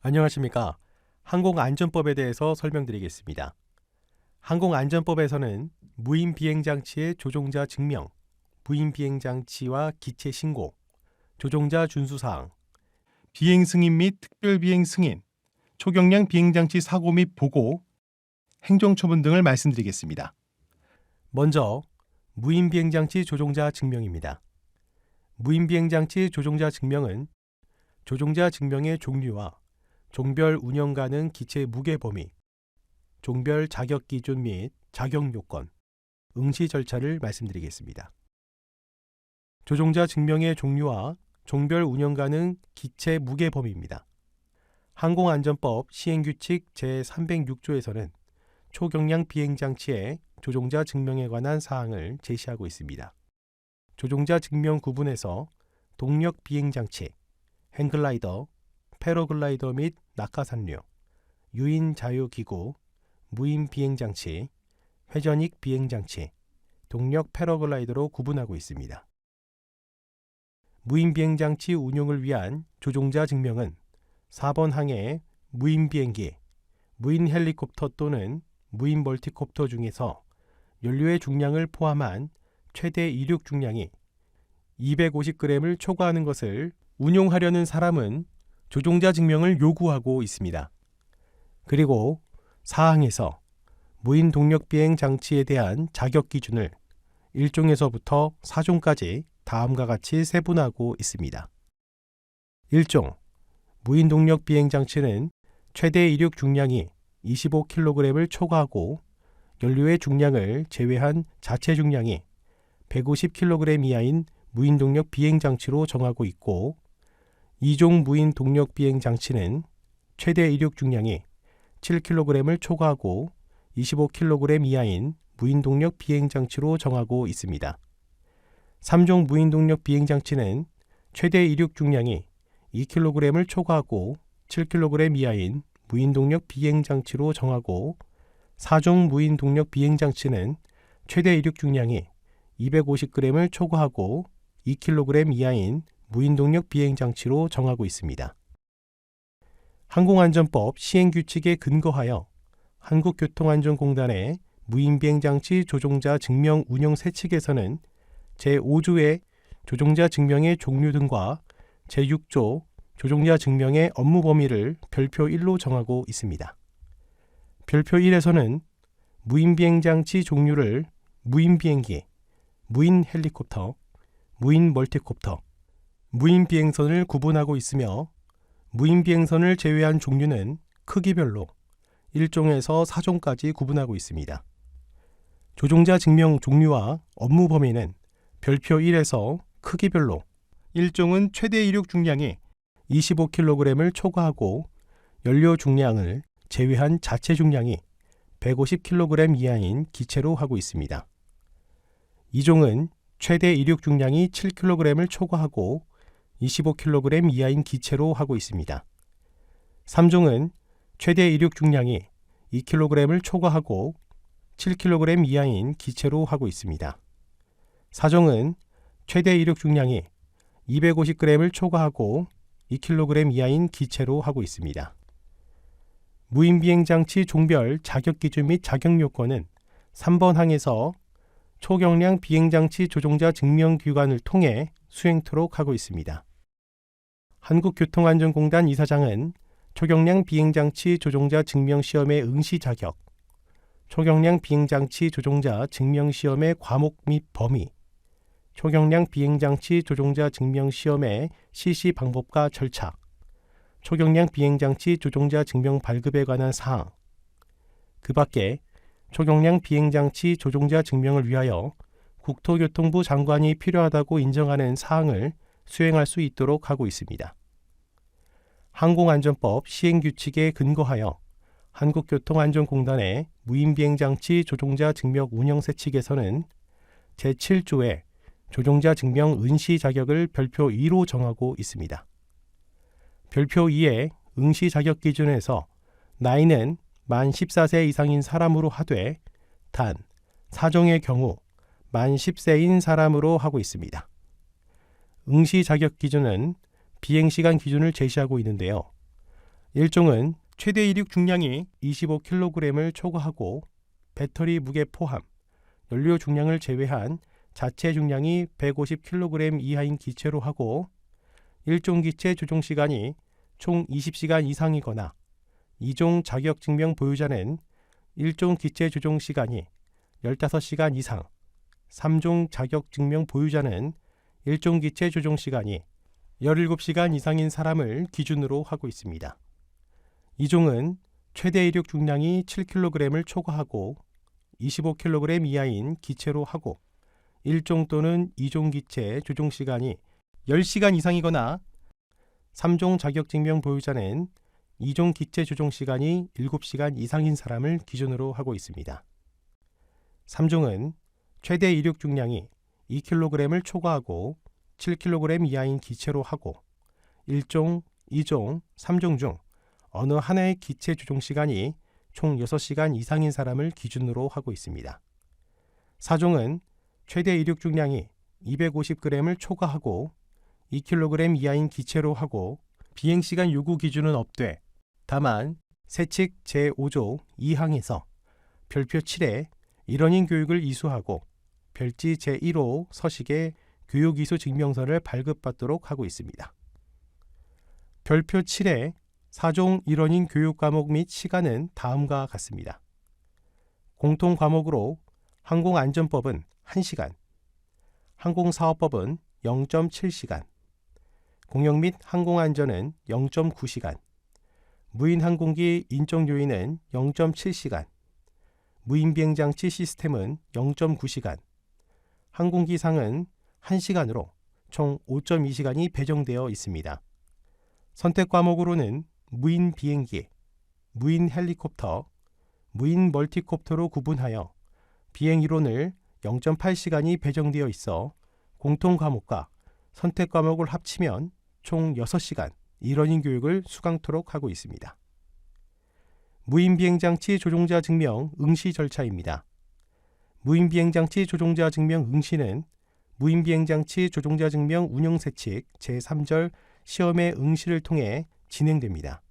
안녕하십니까. 항공안전법에 대해서 설명드리겠습니다. 항공안전법에서는 무인비행장치의 조종자 증명, 무인비행장치와 기체 신고, 조종자 준수사항, 비행승인 및 특별비행승인, 초경량 비행장치 사고 및 보고, 행정처분 등을 말씀드리겠습니다. 먼저 무인비행장치 조종자 증명입니다. 무인비행장치 조종자 증명은 조종자 증명의 종류와 종별 운영 가능 기체 무게 범위, 종별 자격 기준 및 자격 요건, 응시 절차를 말씀드리겠습니다. 조종자 증명의 종류와 종별 운영 가능 기체 무게 범위입니다. 항공안전법 시행규칙 제306조에서는 초경량 비행장치의 조종자 증명에 관한 사항을 제시하고 있습니다. 조종자 증명 구분에서 동력 비행장치, 행글라이더, 패러글라이더 및 낙하산류, 유인 자유기구, 무인 비행장치, 회전익 비행장치, 동력 패러글라이더로 구분하고 있습니다. 무인 비행장치 운용을 위한 조종자 증명은 4번 항의 무인 비행기, 무인 헬리콥터 또는 무인 멀티콥터 중에서 연료의 중량을 포함한 최대 이륙 중량이 250g을 초과하는 것을 운용하려는 사람은 조종자 증명을 요구하고 있습니다. 그리고 사항에서 무인 동력 비행 장치에 대한 자격 기준을 1종에서부터 4종까지 다음과 같이 세분하고 있습니다. 1종 무인 동력 비행 장치는 최대 이륙 중량이 25kg을 초과하고 연료의 중량을 제외한 자체 중량이 150kg 이하인 무인 동력 비행 장치로 정하고 있고, 2종 무인 동력 비행 장치는 최대 이륙 중량이 7kg을 초과하고 25kg 이하인 무인 동력 비행 장치로 정하고 있습니다. 3종 무인 동력 비행 장치는 최대 이륙 중량이 2kg을 초과하고 7kg 이하인 무인 동력 비행 장치로 정하고, 4종 무인 동력 비행 장치는 최대 이륙 중량이 250g을 초과하고 2kg 이하인 무인 동력 비행 장치로 정하고 있습니다. 항공안전법 시행규칙에 근거하여 한국교통안전공단의 무인비행장치 조종자 증명 운영 세칙에서는 제5조의 조종자 증명의 종류 등과 제6조 조종자 증명의 업무 범위를 별표 1로 정하고 있습니다. 별표 1에서는 무인비행장치 종류를 무인비행기, 무인 헬리콥터, 무인 멀티콥터, 무인 비행선을 구분하고 있으며, 무인 비행선을 제외한 종류는 크기별로 1종에서 4종까지 구분하고 있습니다. 조종자 증명 종류와 업무 범위는 별표 1에서 크기별로 1종은 최대 이륙 중량이 25kg을 초과하고 연료 중량을 제외한 자체 중량이 150kg 이하인 기체로 하고 있습니다. 2종은 최대 이륙 중량이 7kg을 초과하고 25kg 이하인 기체로 하고 있습니다. 3종은 최대 이륙 중량이 2kg을 초과하고 7kg 이하인 기체로 하고 있습니다. 4종은 최대 이륙 중량이 250g을 초과하고 2kg 이하인 기체로 하고 있습니다. 무인비행장치 종별 자격기준 및 자격요건은 3번 항에서 초경량 비행장치 조종자 증명기관을 통해 수행토록 하고 있습니다. 한국교통안전공단 이사장은 초경량 비행장치 조종자 증명시험의 응시 자격, 초경량 비행장치 조종자 증명시험의 과목 및 범위, 초경량 비행장치 조종자 증명시험의 실시 방법과 절차, 초경량 비행장치 조종자 증명 발급에 관한 사항, 그 밖에 초경량 비행장치 조종자 증명을 위하여 국토교통부 장관이 필요하다고 인정하는 사항을 수행할 수 있도록 하고 있습니다. 항공안전법 시행규칙에 근거하여 한국교통안전공단의 무인비행장치 조종자 증명 운영세칙에서는 제7조의 조종자 증명 응시 자격을 별표 2로 정하고 있습니다. 별표 2의 응시 자격 기준에서 나이는 만 14세 이상인 사람으로 하되 단 4종의 경우 만 10세인 사람으로 하고 있습니다. 응시 자격 기준은 비행시간 기준을 제시하고 있는데요. 1종은 최대 이륙 중량이 25kg을 초과하고 배터리 무게 포함, 연료 중량을 제외한 자체 중량이 150kg 이하인 기체로 하고 1종 기체 조종 시간이 총 20시간 이상이거나 2종 자격증명 보유자는 1종 기체 조종 시간이 15시간 이상, 3종 자격증명 보유자는 1종 기체 조종 시간이 17시간 이상인 사람을 기준으로 하고 있습니다. 2종은 최대 이륙 중량이 7kg을 초과하고 25kg 이하인 기체로 하고 1종 또는 2종 기체 조종 시간이 10시간 이상이거나 3종 자격증명 보유자는 2종 기체 조종 시간이 7시간 이상인 사람을 기준으로 하고 있습니다. 3종은 최대 이륙 중량이 2kg을 초과하고 7kg 이하인 기체로 하고 1종, 2종, 3종 중 어느 하나의 기체 조종 시간이 총 6시간 이상인 사람을 기준으로 하고 있습니다. 4종은 최대 이륙 중량이 250g을 초과하고 2kg 이하인 기체로 하고 비행시간 요구 기준은 없되 다만 세칙 제5조 2항에서 별표 7에 일원인 교육을 이수하고 별지 제1호 서식에 교육이수 증명서를 발급받도록 하고 있습니다. 별표 7에 4종 일원인 교육 과목 및 시간은 다음과 같습니다. 공통 과목으로 항공안전법은 1시간, 항공사업법은 0.7시간, 공역 및 항공안전은 0.9시간, 무인항공기 인적요인은 0.7시간, 무인비행장치 시스템은 0.9시간, 항공기상은 1시간으로 총 5.2시간이 배정되어 있습니다. 선택 과목으로는 무인 비행기, 무인 헬리콥터, 무인 멀티콥터로 구분하여 비행 이론을 0.8시간이 배정되어 있어 공통 과목과 선택 과목을 합치면 총 6시간 일원인 교육을 수강토록 하고 있습니다. 무인비행장치 조종자 증명 응시 절차입니다. 무인비행장치 조종자 증명 응시는 무인비행장치 조종자 증명 운용세칙 제3절 시험의 응시를 통해 진행됩니다.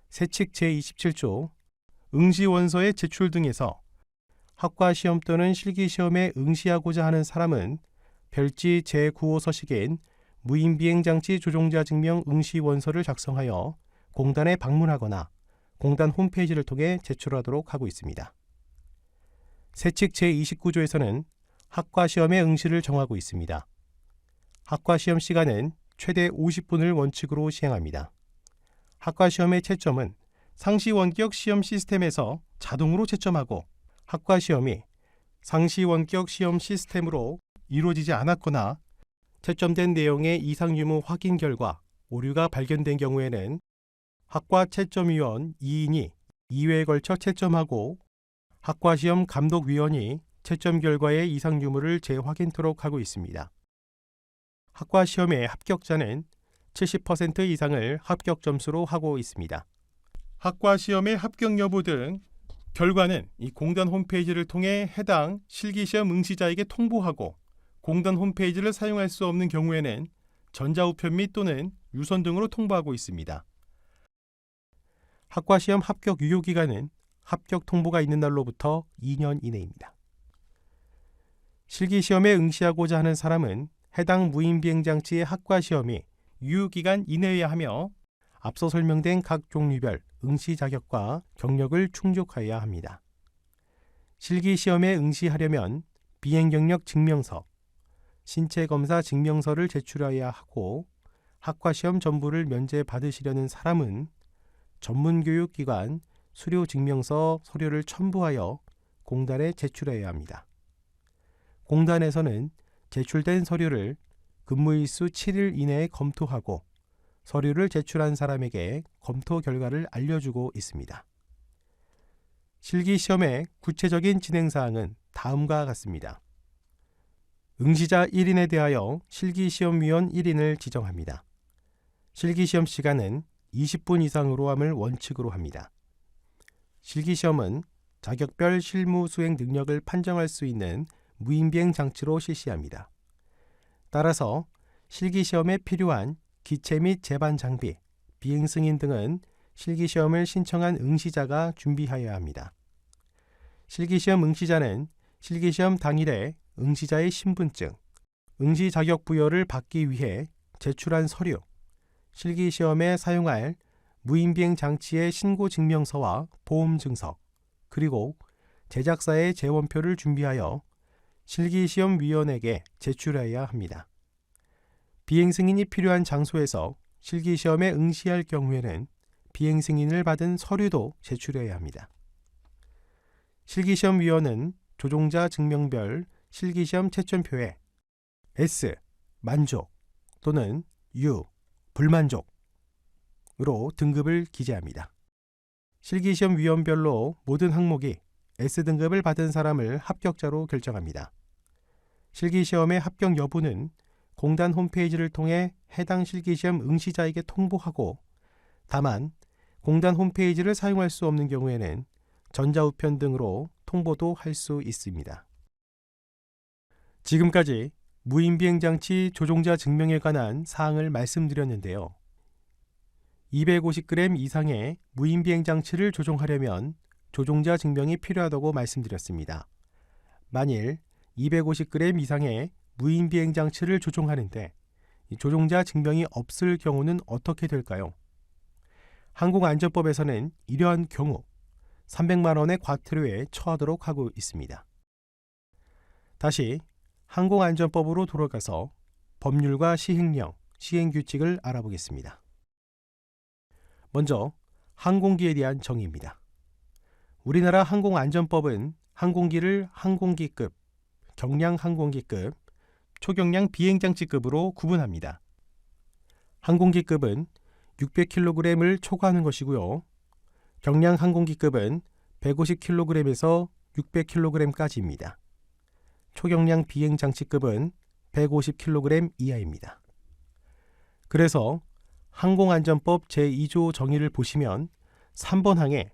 세칙 제27조 응시원서의 제출 등에서 학과시험 또는 실기시험에 응시하고자 하는 사람은 별지 제9호 서식인 무인비행장치 조종자 증명 응시원서를 작성하여 공단에 방문하거나 공단 홈페이지를 통해 제출하도록 하고 있습니다. 세칙 제29조에서는 학과시험의 응시를 정하고 있습니다. 학과시험 시간은 최대 50분을 원칙으로 시행합니다. 학과시험의 채점은 상시 원격 시험 시스템에서 자동으로 채점하고 학과시험이 상시 원격 시험 시스템으로 이루어지지 않았거나 채점된 내용의 이상 유무 확인 결과 오류가 발견된 경우에는 학과 채점위원 2인이 2회에 걸쳐 채점하고 학과시험 감독위원이 채점 결과의 이상 유무를 재확인토록 하고 있습니다. 학과시험의 합격자는 70% 이상을 합격 점수로 하고 있습니다. 학과시험의 합격 여부 등 결과는 이 공단 홈페이지를 통해 해당 실기시험 응시자에게 통보하고 공단 홈페이지를 사용할 수 없는 경우에는 전자우편 및 또는 유선 등으로 통보하고 있습니다. 학과시험 합격 유효기간은 합격 통보가 있는 날로부터 2년 이내입니다. 실기시험에 응시하고자 하는 사람은 해당 무인비행장치의 학과시험이 유효기간 이내여야 하며 앞서 설명된 각 종류별 응시 자격과 경력을 충족하여야 합니다. 실기시험에 응시하려면 비행경력 증명서, 신체검사 증명서를 제출해야 하고 학과시험 전부를 면제받으시려는 사람은 전문교육기관 수료증명서 서류를 첨부하여 공단에 제출해야 합니다. 공단에서는 제출된 서류를 근무일수 7일 이내에 검토하고 서류를 제출한 사람에게 검토 결과를 알려주고 있습니다. 실기시험의 구체적인 진행사항은 다음과 같습니다. 응시자 1인에 대하여 실기시험위원 1인을 지정합니다. 실기시험 시간은 20분 이상으로 함을 원칙으로 합니다. 실기시험은 자격별 실무 수행 능력을 판정할 수 있는 무인비행 장치로 실시합니다. 따라서 실기시험에 필요한 기체 및 제반 장비, 비행 승인 등은 실기시험을 신청한 응시자가 준비하여야 합니다. 실기시험 응시자는 실기시험 당일에 응시자의 신분증, 응시 자격 부여를 받기 위해 제출한 서류, 실기시험에 사용할 무인비행 장치의 신고 증명서와 보험 증서, 그리고 제작사의 재원표를 준비하여 실기시험위원에게 제출해야 합니다. 비행 승인이 필요한 장소에서 실기시험에 응시할 경우에는 비행 승인을 받은 서류도 제출해야 합니다. 실기시험위원은 조종자 증명별 실기시험 채점표에 S, 만족 또는 U, 불만족으로 등급을 기재합니다. 실기시험위원별로 모든 항목이 S등급을 받은 사람을 합격자로 결정합니다. 실기시험의 합격 여부는 공단 홈페이지를 통해 해당 실기시험 응시자에게 통보하고, 다만 공단 홈페이지를 사용할 수 없는 경우에는 전자우편 등으로 통보도 할 수 있습니다. 지금까지 무인비행장치 조종자 증명에 관한 사항을 말씀드렸는데요. 250g 이상의 무인비행장치를 조종하려면 조종자 증명이 필요하다고 말씀드렸습니다. 만일 250g 이상의 무인비행장치를 조종하는데 조종자 증명이 없을 경우는 어떻게 될까요? 항공안전법에서는 이러한 경우 300만 원의 과태료에 처하도록 하고 있습니다. 다시 항공안전법으로 돌아가서 법률과 시행령, 시행규칙을 알아보겠습니다. 먼저 항공기에 대한 정의입니다. 우리나라 항공안전법은 항공기를 항공기급, 경량항공기급, 초경량 비행장치급으로 구분합니다. 항공기급은 600kg을 초과하는 것이고요. 경량항공기급은 150kg에서 600kg까지입니다. 초경량 비행장치급은 150kg 이하입니다. 그래서 항공안전법 제2조 정의를 보시면 3번 항에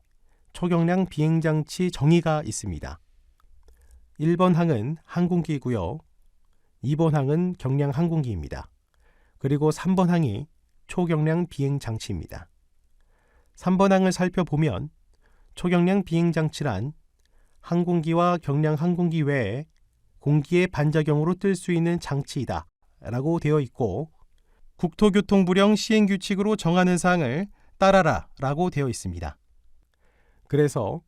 초경량 비행장치 정의가 있습니다. 1번 항은 항공기이고요. 2번 항은 경량항공기입니다. 그리고 3번 항이 초경량 비행장치입니다. 3번 항을 살펴보면 초경량 비행장치란 항공기와 경량항공기 외에 공기의 반작용으로 뜰 수 있는 장치이다 라고 되어 있고, 국토교통부령 시행규칙으로 정하는 사항을 따라라 라고 되어 있습니다. 그래서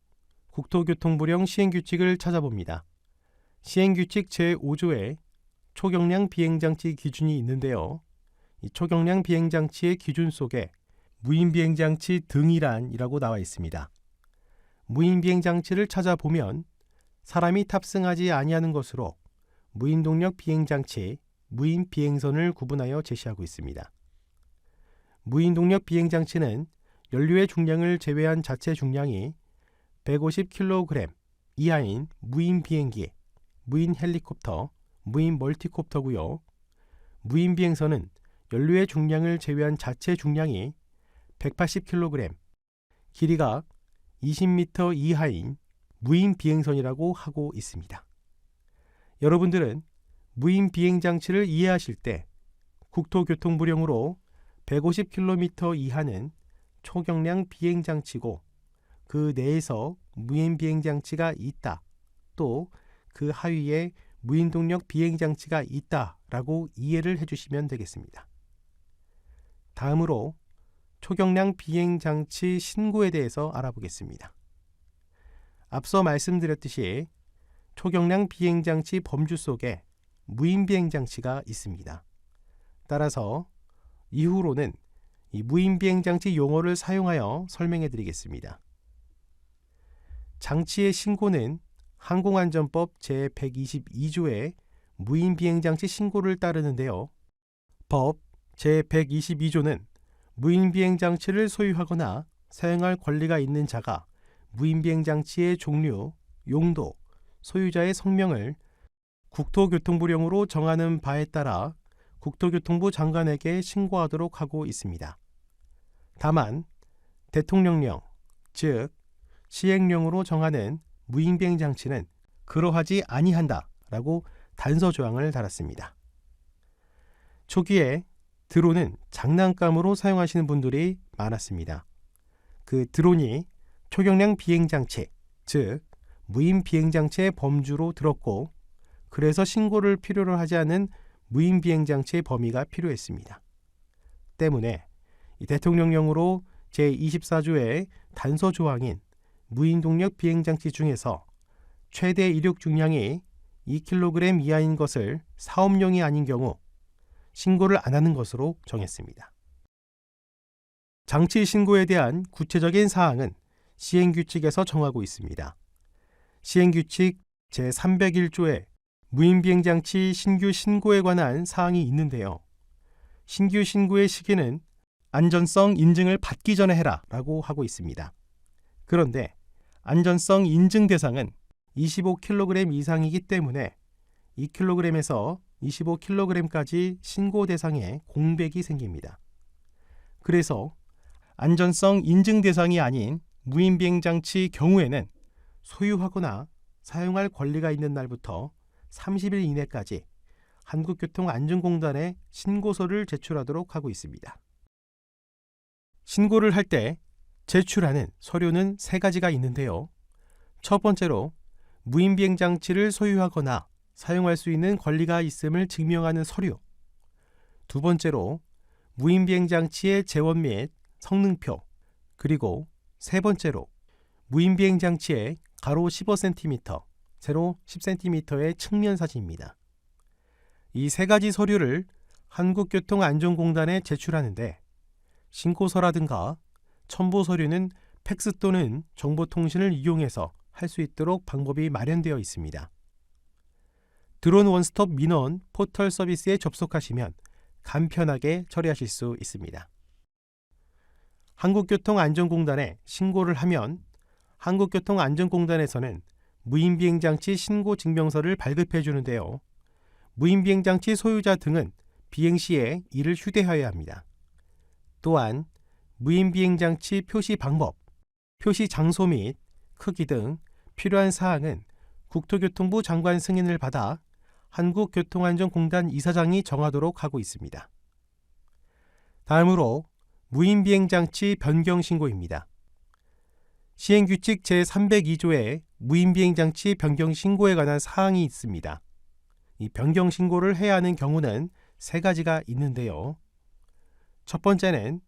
국토교통부령 시행규칙을 찾아봅니다. 시행규칙 제5조에 초경량 비행장치 기준이 있는데요. 이 초경량 비행장치의 기준 속에 무인비행장치 등이란이라고 나와 있습니다. 무인비행장치를 찾아보면 사람이 탑승하지 아니하는 것으로 무인동력 비행장치, 무인비행선을 구분하여 제시하고 있습니다. 무인동력 비행장치는 연료의 중량을 제외한 자체 중량이 150kg 이하인 무인비행기, 무인헬리콥터, 무인멀티콥터고요. 무인비행선은 연료의 중량을 제외한 자체 중량이 180kg, 길이가 20m 이하인 무인비행선이라고 하고 있습니다. 여러분들은 무인비행장치를 이해하실 때 국토교통부령으로 150km 이하는 초경량 비행장치고 그 내에서 무인비행장치가 있다, 또 그 하위에 무인동력 비행장치가 있다라고 이해를 해주시면 되겠습니다. 다음으로 초경량 비행장치 신고에 대해서 알아보겠습니다. 앞서 말씀드렸듯이 초경량 비행장치 범주 속에 무인비행장치가 있습니다. 따라서 이후로는 이 무인비행장치 용어를 사용하여 설명해 드리겠습니다. 장치의 신고는 항공안전법 제122조의 무인비행장치 신고를 따르는데요. 법 제122조는 무인비행장치를 소유하거나 사용할 권리가 있는 자가 무인비행장치의 종류, 용도, 소유자의 성명을 국토교통부령으로 정하는 바에 따라 국토교통부 장관에게 신고하도록 하고 있습니다. 다만 대통령령, 즉 시행령으로 정하는 무인비행장치는 그러하지 아니한다 라고 단서조항을 달았습니다. 초기에 드론은 장난감으로 사용하시는 분들이 많았습니다. 그 드론이 초경량 비행장치, 즉 무인 비행장치의 범주로 들었고 그래서 신고를 필요로 하지 않은 무인 비행장치의 범위가 필요했습니다. 때문에 이 대통령령으로 제24조의 단서 조항인 무인 동력 비행장치 중에서 최대 이륙 중량이 2kg 이하인 것을 사업용이 아닌 경우 신고를 안 하는 것으로 정했습니다. 장치 신고에 대한 구체적인 사항은 시행규칙에서 정하고 있습니다. 시행규칙 제301조에 무인 비행장치 신규 신고에 관한 사항이 있는데요. 신규 신고의 시기는 안전성 인증을 받기 전에 해라 라고 하고 있습니다. 그런데 안전성 인증 대상은 25kg 이상이기 때문에 2kg에서 25kg까지 신고 대상에 공백이 생깁니다. 그래서 안전성 인증 대상이 아닌 무인 비행장치 경우에는 소유하거나 사용할 권리가 있는 날부터 30일 이내까지 한국교통안전공단에 신고서를 제출하도록 하고 있습니다. 신고를 할 때 제출하는 서류는 3가지가 있는데요. 첫 번째로 무인 비행장치를 소유하거나 사용할 수 있는 권리가 있음을 증명하는 서류. 두 번째로 무인 비행장치의 재원 및 성능표. 그리고 세 번째로 무인 비행장치의 가로 15cm, 세로 10cm의 측면 사진입니다. 이 3가지 서류를 한국교통안전공단에 제출하는데 신고서라든가 첨부 서류는 팩스 또는 정보통신을 이용해서 할 수 있도록 방법이 마련되어 있습니다. 드론 원스톱 민원 포털 서비스에 접속하시면 간편하게 처리하실 수 있습니다. 한국교통안전공단에 신고를 하면 한국교통안전공단에서는 무인비행장치 신고증명서를 발급해 주는데요. 무인비행장치 소유자 등은 비행 시에 이를 휴대하여야 합니다. 또한 무인비행장치 표시 방법, 표시 장소 및 크기 등 필요한 사항은 국토교통부 장관 승인을 받아 한국교통안전공단 이사장이 정하도록 하고 있습니다. 다음으로 무인비행장치 변경신고입니다. 시행규칙 제302조에 무인비행장치 변경신고에 관한 사항이 있습니다. 이 변경신고를 해야 하는 경우는 3가지가 있는데요. 첫 번째는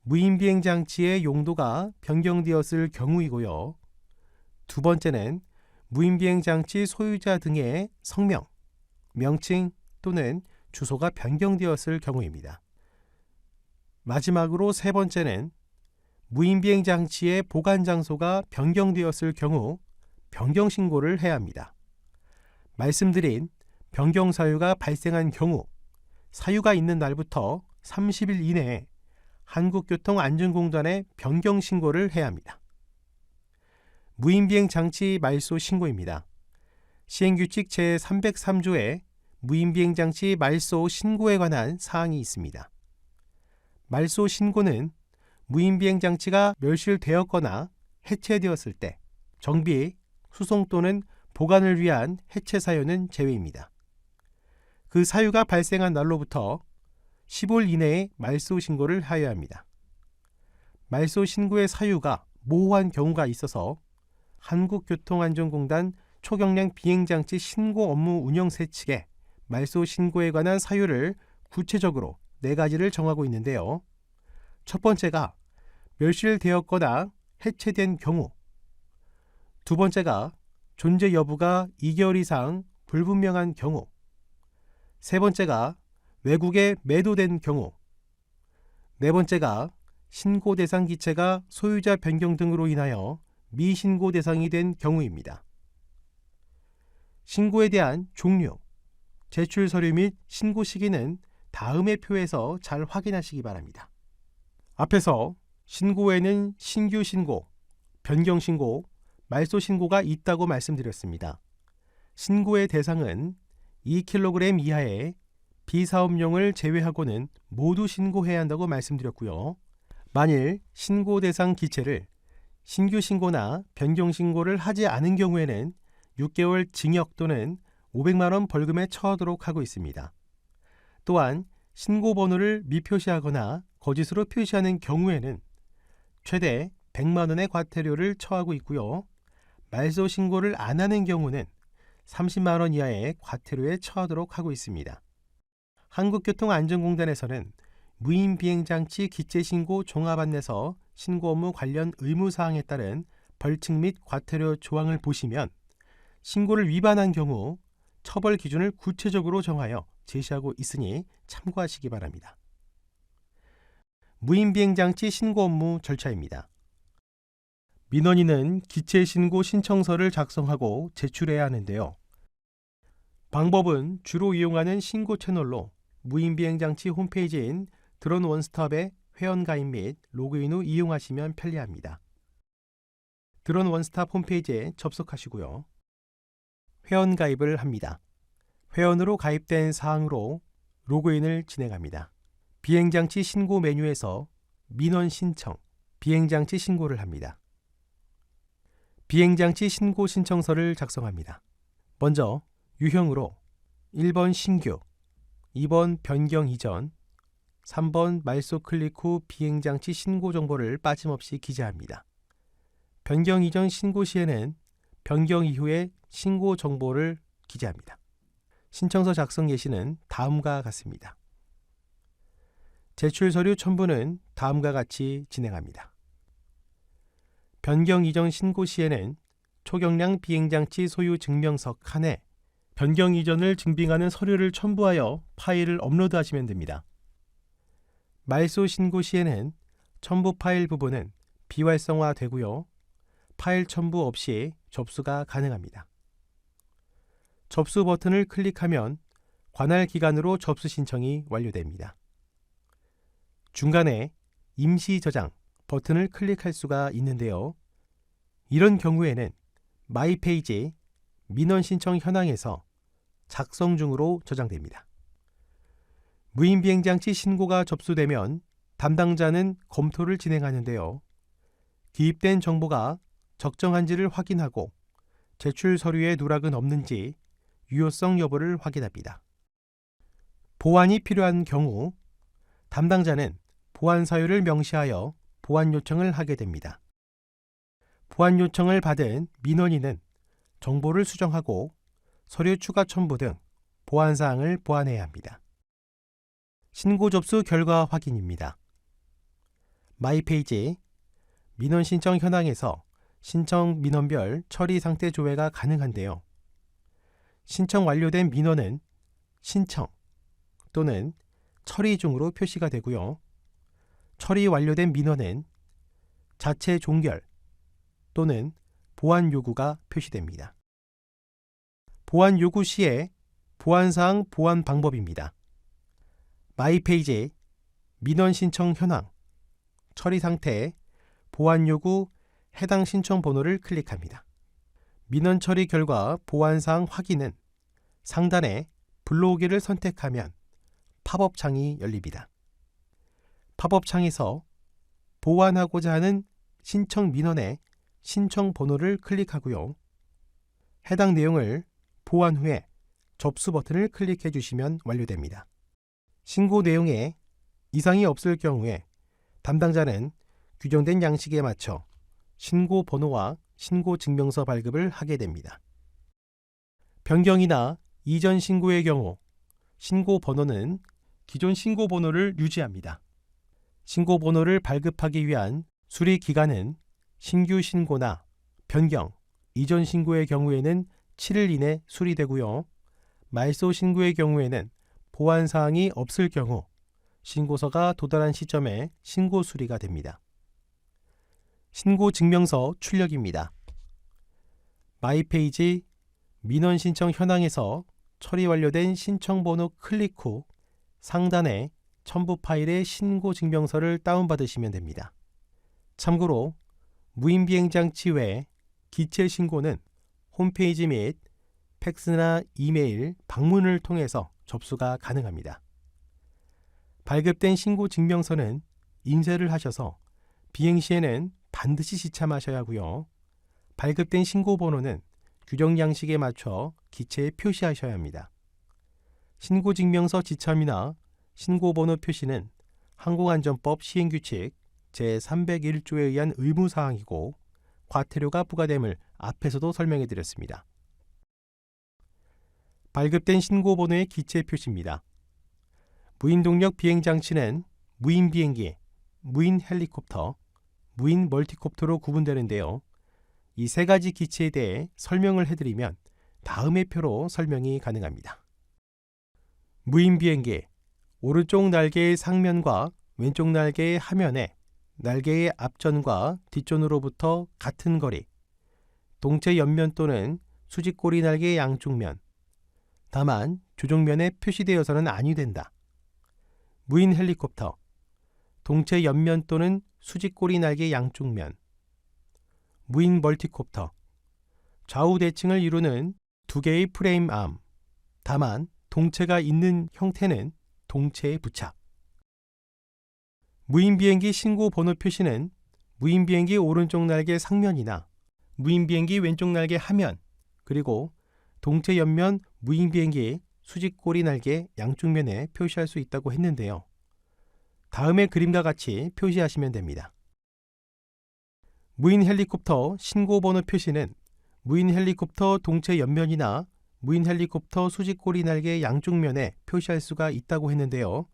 무인비행장치의 용도가 변경되었을 경우이고요. 두 번째는 무인비행장치 소유자 등의 성명, 명칭 또는 주소가 변경되었을 경우입니다. 마지막으로 세 번째는 무인비행장치의 보관 장소가 변경되었을 경우 변경신고를 해야 합니다. 말씀드린 변경 사유가 발생한 경우 사유가 있는 날부터 30일 이내에 한국교통안전공단에 변경신고를 해야 합니다. 무인비행장치 말소 신고입니다. 시행규칙 제303조에 무인비행장치 말소 신고에 관한 사항이 있습니다. 말소 신고는 무인비행장치가 멸실되었거나 해체되었을 때 정비, 수송 또는 보관을 위한 해체 사유는 제외입니다. 그 사유가 발생한 날로부터 10일 이내에 말소 신고를 하여야 합니다. 말소 신고의 사유가 모호한 경우가 있어서 한국교통안전공단 초경량 비행장치 신고 업무 운영세 측에 말소 신고에 관한 사유를 구체적으로 4가지를 정하고 있는데요. 첫 번째가 멸실되었거나 해체된 경우, 두 번째가 존재 여부가 2개월 이상 불분명한 경우, 세 번째가 외국에 매도된 경우, 네 번째가 신고 대상 기체가 소유자 변경 등으로 인하여 미신고 대상이 된 경우입니다. 신고에 대한 종류, 제출 서류 및 신고 시기는 다음의 표에서 잘 확인하시기 바랍니다. 앞에서 신고에는 신규 신고, 변경 신고, 말소 신고가 있다고 말씀드렸습니다. 신고의 대상은 2kg 이하의 비사업용을 제외하고는 모두 신고해야 한다고 말씀드렸고요. 만일 신고 대상 기체를 신규 신고나 변경 신고를 하지 않은 경우에는 6개월 징역 또는 500만 원 벌금에 처하도록 하고 있습니다. 또한 신고 번호를 미표시하거나 거짓으로 표시하는 경우에는 최대 100만 원의 과태료를 처하고 있고요. 말소 신고를 안 하는 경우는 30만 원 이하의 과태료에 처하도록 하고 있습니다. 한국교통안전공단에서는 무인 비행장치 기체신고 종합안내서 신고 업무 관련 의무사항에 따른 벌칙 및 과태료 조항을 보시면 신고를 위반한 경우 처벌 기준을 구체적으로 정하여 제시하고 있으니 참고하시기 바랍니다. 무인 비행장치 신고 업무 절차입니다. 민원인은 기체신고 신청서를 작성하고 제출해야 하는데요. 방법은 주로 이용하는 신고 채널로 무인 비행장치 홈페이지인 드론 원스톱의 회원가입 및 로그인 후 이용하시면 편리합니다. 드론 원스톱 홈페이지에 접속하시고요. 회원가입을 합니다. 회원으로 가입된 사항으로 로그인을 진행합니다. 비행장치 신고 메뉴에서 민원 신청, 비행장치 신고를 합니다. 비행장치 신고 신청서를 작성합니다. 먼저 유형으로 1번 신규, 2번 변경 이전, 3번 말소 클릭 후 비행장치 신고 정보를 빠짐없이 기재합니다. 변경 이전 신고 시에는 변경 이후의 신고 정보를 기재합니다. 신청서 작성 예시는 다음과 같습니다. 제출 서류 첨부는 다음과 같이 진행합니다. 변경 이전 신고 시에는 초경량 비행장치 소유 증명서 칸에 변경 이전을 증빙하는 서류를 첨부하여 파일을 업로드하시면 됩니다. 말소 신고 시에는 첨부 파일 부분은 비활성화되고요. 파일 첨부 없이 접수가 가능합니다. 접수 버튼을 클릭하면 관할 기간으로 접수 신청이 완료됩니다. 중간에 임시 저장 버튼을 클릭할 수가 있는데요. 이런 경우에는 마이 페이지 민원 신청 현황에서 작성 중으로 저장됩니다. 무인 비행장치 신고가 접수되면 담당자는 검토를 진행하는데요. 기입된 정보가 적정한지를 확인하고 제출 서류에 누락은 없는지 유효성 여부를 확인합니다. 보완이 필요한 경우 담당자는 보완 사유를 명시하여 보완 요청을 하게 됩니다. 보완 요청을 받은 민원인은 정보를 수정하고 서류 추가 첨부 등 보완 사항을 보완해야 합니다. 신고 접수 결과 확인입니다. 마이 페이지 민원 신청 현황에서 신청 민원별 처리 상태 조회가 가능한데요. 신청 완료된 민원은 신청 또는 처리 중으로 표시가 되고요. 처리 완료된 민원은 자체 종결 또는 보완 요구가 표시됩니다. 보완 요구 시에 보완사항 보완 방법입니다. 마이 페이지 민원 신청 현황 처리 상태 보완 요구 해당 신청 번호를 클릭합니다. 민원 처리 결과 보완사항 확인은 상단에 불러오기를 선택하면 팝업 창이 열립니다. 팝업 창에서 보완하고자 하는 신청 민원의 신청 번호를 클릭하고요. 해당 내용을 보완 후에 접수 버튼을 클릭해 주시면 완료됩니다. 신고 내용에 이상이 없을 경우에 담당자는 규정된 양식에 맞춰 신고 번호와 신고 증명서 발급을 하게 됩니다. 변경이나 이전 신고의 경우 신고 번호는 기존 신고 번호를 유지합니다. 신고 번호를 발급하기 위한 수리 기간은 신규 신고나 변경, 이전 신고의 경우에는 7일 이내 수리되고요. 말소 신고의 경우에는 보완 사항이 없을 경우 신고서가 도달한 시점에 신고 수리가 됩니다. 신고 증명서 출력입니다. 마이 페이지 민원 신청 현황에서 처리 완료된 신청 번호 클릭 후 상단에 첨부 파일의 신고 증명서를 다운받으시면 됩니다. 참고로 무인 비행장치 외 기체 신고는 홈페이지 및 팩스나 이메일, 방문을 통해서 접수가 가능합니다. 발급된 신고 증명서는 인쇄를 하셔서 비행 시에는 반드시 지참하셔야 하고요. 발급된 신고 번호는 규정 양식에 맞춰 기체에 표시하셔야 합니다. 신고 증명서 지참이나 신고 번호 표시는 항공안전법 시행규칙 제301조에 의한 의무사항이고 과태료가 부과됨을 앞에서도 설명해 드렸습니다. 발급된 신고번호의 기체 표시입니다. 무인동력 비행장치는 무인 비행기, 무인 헬리콥터, 무인 멀티콥터로 구분되는데요. 이 세 가지 기체에 대해 설명을 해드리면 다음의 표로 설명이 가능합니다. 무인 비행기, 오른쪽 날개의 상면과 왼쪽 날개의 하면에 날개의 앞전과 뒷전으로부터 같은 거리, 동체 옆면 또는 수직꼬리 날개의 양쪽 면, 다만 조종면에 표시되어서는 아니 된다. 무인 헬리콥터, 동체 옆면 또는 수직꼬리 날개 양쪽 면. 무인 멀티콥터, 좌우 대칭을 이루는 두 개의 프레임 암, 다만 동체가 있는 형태는 동체에 부착. 무인 비행기 신고 번호 표시는 무인 비행기 오른쪽 날개 상면이나 무인 비행기 왼쪽 날개 하면, 그리고 동체 옆면 무인 비행기 수직꼬리 날개 양쪽 면에 표시할 수 있다고 했는데요. 다음의 그림과 같이 표시하시면 됩니다. 무인 헬리콥터 신고 번호 표시는 무인 헬리콥터 동체 옆면이나 무인 헬리콥터 수직꼬리 날개 양쪽 면에 표시할 수가 있다고 했는데요.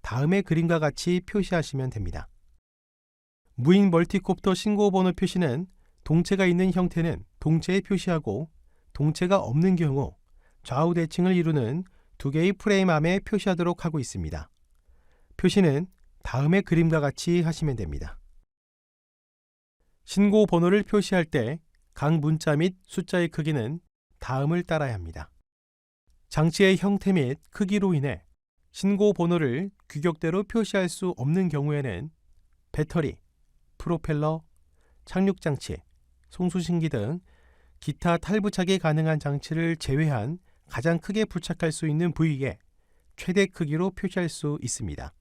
다음의 그림과 같이 표시하시면 됩니다. 무인 멀티콥터 신고 번호 표시는 동체가 있는 형태는 동체에 표시하고 동체가 없는 경우 좌우 대칭을 이루는 두 개의 프레임 암에 표시하도록 하고 있습니다. 표시는 다음의 그림과 같이 하시면 됩니다. 신고 번호를 표시할 때 각 문자 및 숫자의 크기는 다음을 따라야 합니다. 장치의 형태 및 크기로 인해 신고 번호를 규격대로 표시할 수 없는 경우에는 배터리, 프로펠러, 착륙장치, 송수신기 등 기타 탈부착이 가능한 장치를 제외한 가장 크게 부착할 수 있는 부위에 최대 크기로 표시할 수 있습니다.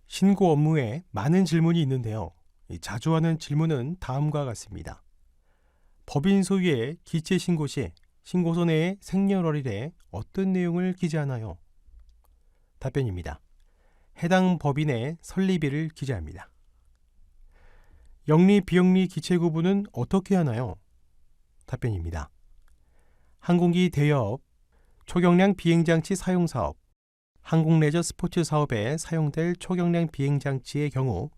신고 업무에 많은 질문이 있는데요. 자주 하는 질문은 다음과 같습니다. 법인 소유의 기체 신고 시 신고서 내의 생년월일에 어떤 내용을 기재하나요? 답변입니다. 해당 법인의 설립일을 기재합니다. 영리 비영리 기체 구분은 어떻게 하나요? 답변입니다. 항공기 대여업, 초경량 비행장치 사용사업, 항공레저 스포츠 사업에 사용될 초경량 비행장치의 경우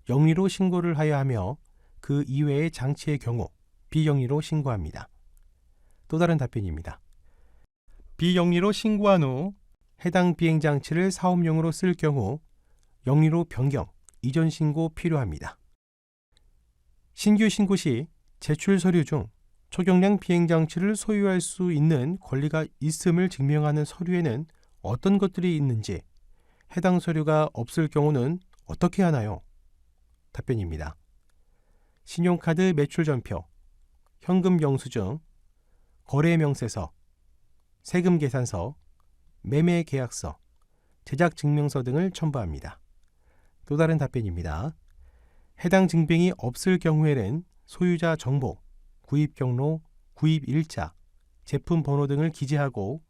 영리로 신고를 하여야 하며 그 이외의 장치의 경우 비영리로 신고합니다. 또 다른 답변입니다. 비영리로 신고한 후 해당 비행장치를 사업용으로 쓸 경우 영리로 변경, 이전 신고 필요합니다. 신규 신고 시 제출 서류 중 초경량 비행장치를 소유할 수 있는 권리가 있음을 증명하는 서류에는 어떤 것들이 있는지, 해당 서류가 없을 경우는 어떻게 하나요? 답변입니다. 신용카드 매출전표, 현금 영수증, 거래명세서, 세금계산서, 매매계약서, 제작증명서 등을 첨부합니다. 또 다른 답변입니다. 해당 증빙이 없을 경우에는 소유자 정보, 구입 경로, 구입 일자, 제품 번호 등을 기재하고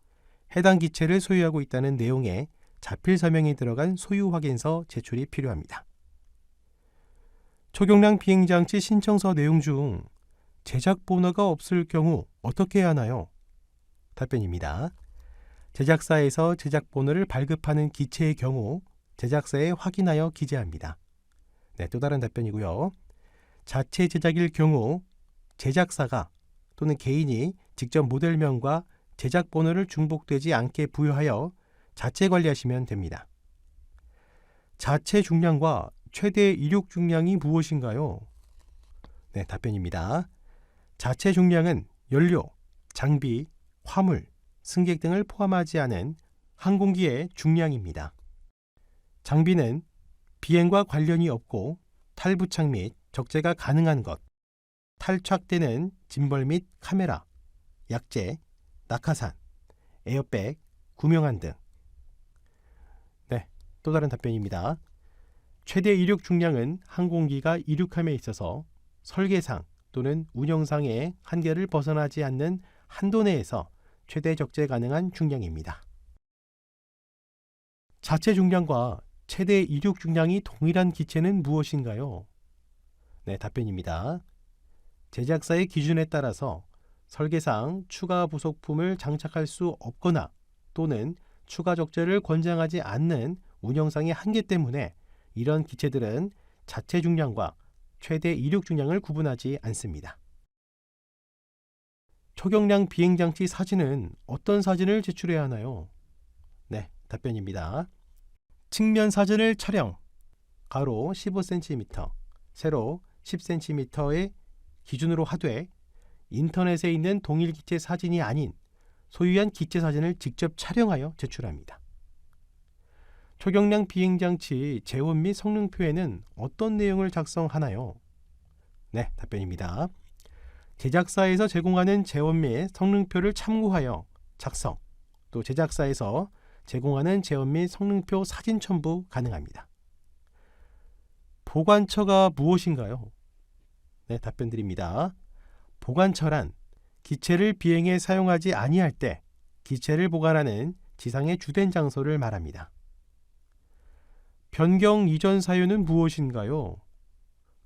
해당 기체를 소유하고 있다는 내용의 자필 서명이 들어간 소유 확인서 제출이 필요합니다. 초경량 비행장치 신청서 내용 중 제작 번호가 없을 경우 어떻게 해야 하나요? 답변입니다. 제작사에서 제작 번호를 발급하는 기체의 경우 제작사에 확인하여 기재합니다. 또 다른 답변이고요. 자체 제작일 경우 제작사가 또는 개인이 직접 모델명과 제작 번호를 중복되지 않게 부여하여 자체 관리하시면 됩니다. 자체 중량과 최대 이륙 중량이 무엇인가요? 답변입니다. 자체 중량은 연료, 장비, 화물, 승객 등을 포함하지 않은 항공기의 중량입니다. 장비는 비행과 관련이 없고 탈부착 및 적재가 가능한 것, 탈착되는 짐벌 및 카메라, 약재, 낙하산, 에어백, 구명안 등. 또 다른 답변입니다. 최대 이륙 중량은 항공기가 이륙함에 있어서 설계상 또는 운영상의 한계를 벗어나지 않는 한도 내에서 최대 적재 가능한 중량입니다. 자체 중량과 최대 이륙 중량이 동일한 기체는 무엇인가요? 네, 답변입니다. 제작사의 기준에 따라서 설계상 추가 부속품을 장착할 수 없거나 또는 추가 적재를 권장하지 않는 운영상의 한계 때문에 이런 기체들은 자체 중량과 최대 이륙 중량을 구분하지 않습니다. 초경량 비행장치 사진은 어떤 사진을 제출해야 하나요? 네, 답변입니다. 측면 사진을 촬영, 가로 15cm, 세로 10cm의 기준으로 하되 인터넷에 있는 동일 기체 사진이 아닌 소유한 기체 사진을 직접 촬영하여 제출합니다. 초경량 비행장치 재원 및 성능표에는 어떤 내용을 작성하나요? 네, 답변입니다. 제작사에서 제공하는 재원 및 성능표를 참고하여 작성, 또 제작사에서 제공하는 재원 및 성능표 사진 첨부 가능합니다. 보관처가 무엇인가요? 네, 답변 드립니다. 보관처란 기체를 비행에 사용하지 아니할 때 기체를 보관하는 지상의 주된 장소를 말합니다. 변경 이전 사유는 무엇인가요?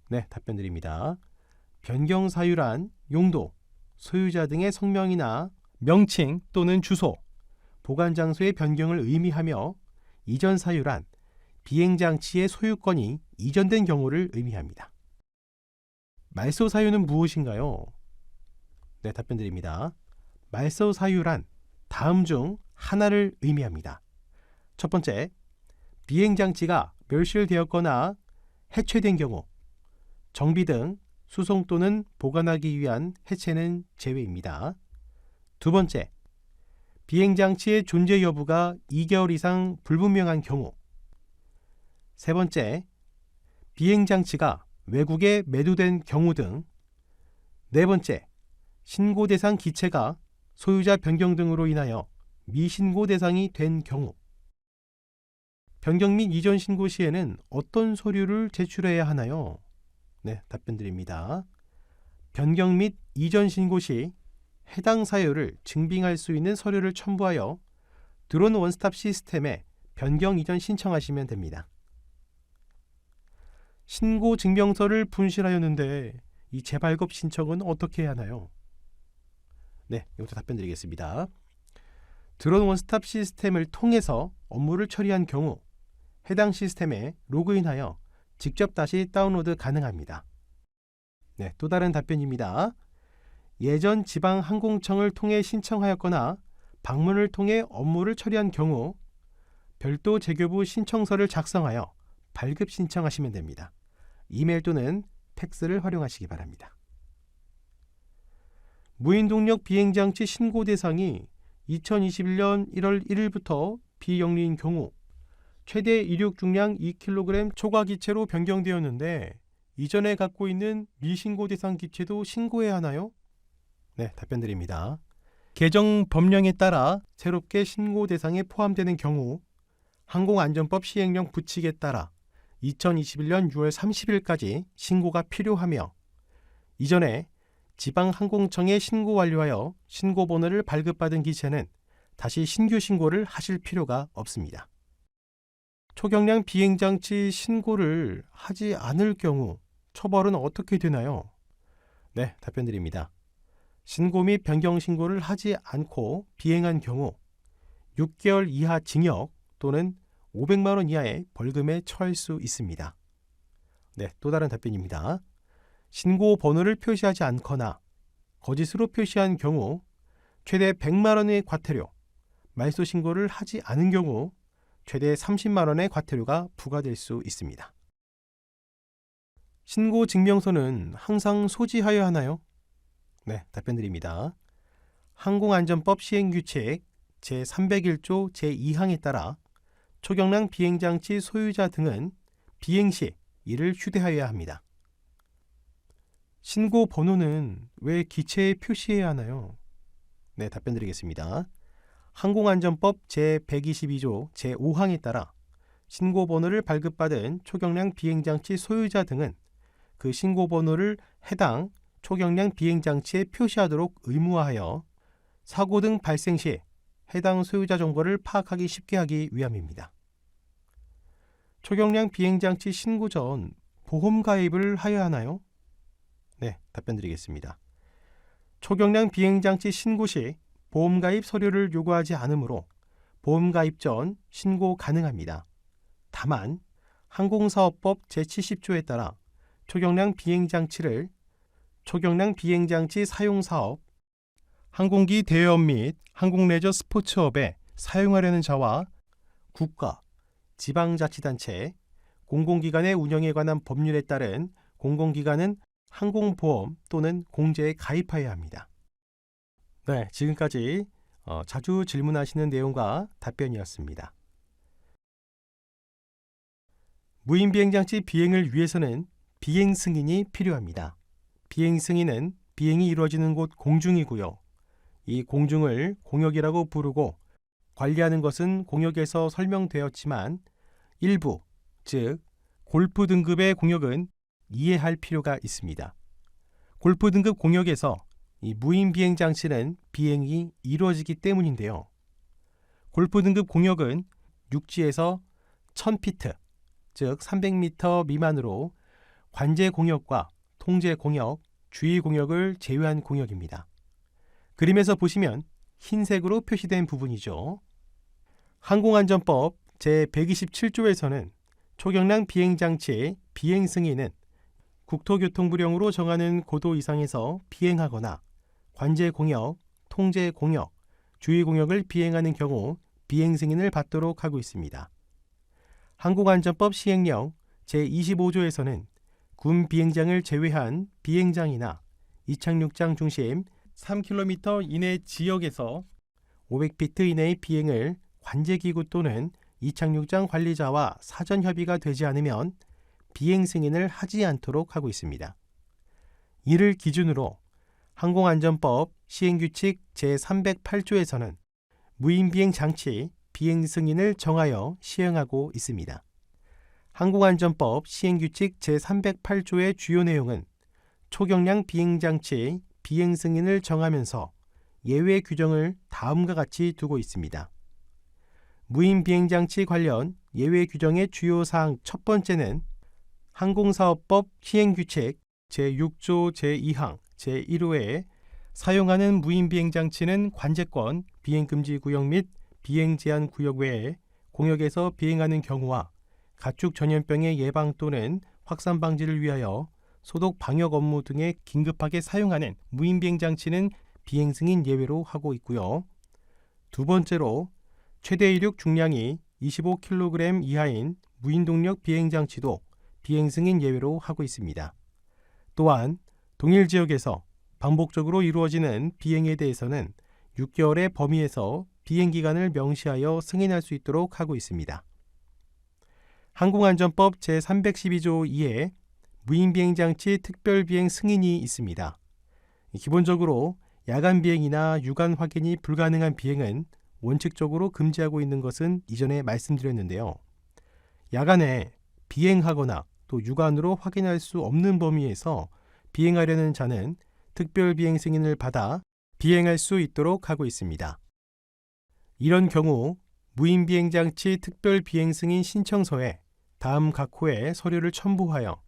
네, 답변 드립니다. 변경 사유란 용도, 소유자 등의 성명이나 명칭 또는 주소, 보관 장소의 변경을 의미하며 이전 사유란 비행장치의 소유권이 이전된 경우를 의미합니다. 말소 사유는 무엇인가요? 네, 답변 드립니다. 말소 사유란 다음 중 하나를 의미합니다. 첫 번째, 비행장치가 멸실되었거나 해체된 경우, 정비 등 수송 또는 보관하기 위한 해체는 제외입니다. 두 번째, 비행장치의 존재 여부가 2개월 이상 불분명한 경우. 세 번째, 비행장치가 외국에 매도된 경우 등. 네 번째, 신고 대상 기체가 소유자 변경 등으로 인하여 미신고 대상이 된 경우. 변경 및 이전 신고 시에는 어떤 서류를 제출해야 하나요? 네, 답변 드립니다. 변경 및 이전 신고 시 해당 사유를 증빙할 수 있는 서류를 첨부하여 드론 원스톱 시스템에 변경 이전 신청하시면 됩니다. 신고 증명서를 분실하였는데 이 재발급 신청은 어떻게 해야 하나요? 네, 이것도 답변 드리겠습니다. 드론 원스톱 시스템을 통해서 업무를 처리한 경우 해당 시스템에 로그인하여 직접 다시 다운로드 가능합니다. 네, 또 다른 답변입니다. 예전 지방항공청을 통해 신청하였거나 방문을 통해 업무를 처리한 경우 별도 재교부 신청서를 작성하여 발급 신청하시면 됩니다. 이메일 또는 팩스를 활용하시기 바랍니다. 무인동력 비행장치 신고 대상이 2021년 1월 1일부터 비영리인 경우 최대 이륙 중량 2kg 초과 기체로 변경되었는데 이전에 갖고 있는 미신고 대상 기체도 신고해야 하나요? 네, 답변 드립니다. 개정 법령에 따라 새롭게 신고 대상에 포함되는 경우 항공안전법 시행령 부칙에 따라 2021년 6월 30일까지 신고가 필요하며 이전에 지방항공청에 신고 완료하여 신고번호를 발급받은 기체는 다시 신규 신고를 하실 필요가 없습니다. 초경량 비행장치 신고를 하지 않을 경우 처벌은 어떻게 되나요? 네, 답변 드립니다. 신고 및 변경 신고를 하지 않고 비행한 경우 6개월 이하 징역 또는 500만 원 이하의 벌금에 처할 수 있습니다. 네, 또 다른 답변입니다. 신고 번호를 표시하지 않거나 거짓으로 표시한 경우 최대 100만 원의 과태료, 말소 신고를 하지 않은 경우 최대 30만 원의 과태료가 부과될 수 있습니다. 신고 증명서는 항상 소지하여야 하나요? 네, 답변 드립니다. 항공안전법 시행규칙 제301조 제2항에 따라 초경량 비행장치 소유자 등은 비행 시 이를 휴대하여야 합니다. 신고 번호는 왜 기체에 표시해야 하나요? 네, 답변 드리겠습니다. 항공안전법 제122조 제5항에 따라 신고 번호를 발급받은 초경량 비행장치 소유자 등은 그 신고 번호를 해당 초경량 비행장치에 표시하도록 의무화하여 사고 등 발생 시 해당 소유자 정보를 파악하기 쉽게 하기 위함입니다. 초경량 비행장치 신고 전 보험 가입을 하여야 하나요? 네, 답변 드리겠습니다. 초경량 비행장치 신고 시 보험 가입 서류를 요구하지 않으므로 보험 가입 전 신고 가능합니다. 다만 항공사업법 제70조에 따라 초경량 비행장치 사용 사업, 항공기 대여업 및 항공레저 스포츠업에 사용하려는 자와 국가, 지방자치단체, 공공기관의 운영에 관한 법률에 따른 공공기관은 항공보험 또는 공제에 가입하여야 합니다. 네, 지금까지 자주 질문하시는 내용과 답변이었습니다. 무인비행장치 비행을 위해서는 비행 승인이 필요합니다. 비행 승인은 비행이 이루어지는 곳 공중이고요. 이 공중을 공역이라고 부르고 관리하는 것은 공역에서 설명되었지만 일부, 즉 골프 등급의 공역은 이해할 필요가 있습니다. 골프 등급 공역에서 이 무인 비행 장치는 비행이 이루어지기 때문인데요. 골프 등급 공역은 육지에서 1000피트, 즉 300m 미만으로 관제 공역과 통제 공역, 주의 공역을 제외한 공역입니다. 그림에서 보시면 흰색으로 표시된 부분이죠. 항공안전법 제127조에서는 초경량 비행장치의 비행 승인은 국토교통부령으로 정하는 고도 이상에서 비행하거나 관제 공역, 통제 공역, 주의 공역을 비행하는 경우 비행 승인을 받도록 하고 있습니다. 항공안전법 시행령 제25조에서는 군 비행장을 제외한 비행장이나 이착륙장 중심 3km 이내 지역에서 500피트 이내의 비행을 관제기구 또는 이착륙장 관리자와 사전 협의가 되지 않으면 비행 승인을 하지 않도록 하고 있습니다. 이를 기준으로 항공안전법 시행규칙 제308조에서는 무인비행 장치 비행 승인을 정하여 시행하고 있습니다. 항공안전법 시행규칙 제308조의 주요 내용은 초경량 비행장치 비행 승인을 정하면서 예외 규정을 다음과 같이 두고 있습니다. 무인 비행장치 관련 예외 규정의 주요 사항 첫 번째는 항공사업법 시행규칙 제6조 제2항 제1호에 사용하는 무인 비행장치는 관제권, 비행금지 구역 및 비행 제한 구역 외에 공역에서 비행하는 경우와 가축 전염병의 예방 또는 확산 방지를 위하여 소독 방역 업무 등에 긴급하게 사용하는 무인 비행장치는 비행 승인 예외로 하고 있고요. 두 번째로 최대 이륙 중량이 25kg 이하인 무인동력 비행장치도 비행 승인 예외로 하고 있습니다. 또한 동일 지역에서 반복적으로 이루어지는 비행에 대해서는 6개월의 범위에서 비행기간을 명시하여 승인할 수 있도록 하고 있습니다. 항공안전법 제312조 2에 무인비행장치 특별비행 승인이 있습니다. 기본적으로 야간 비행이나 유관 확인이 불가능한 비행은 원칙적으로 금지하고 있는 것은 이전에 말씀드렸는데요. 야간에 비행하거나 또 육안으로 확인할 수 없는 범위에서 비행하려는 자는 특별비행 승인을 받아 비행할 수 있도록 하고 있습니다. 이런 경우 무인비행장치 특별비행 승인 신청서에 다음 각 호의 서류를 첨부하여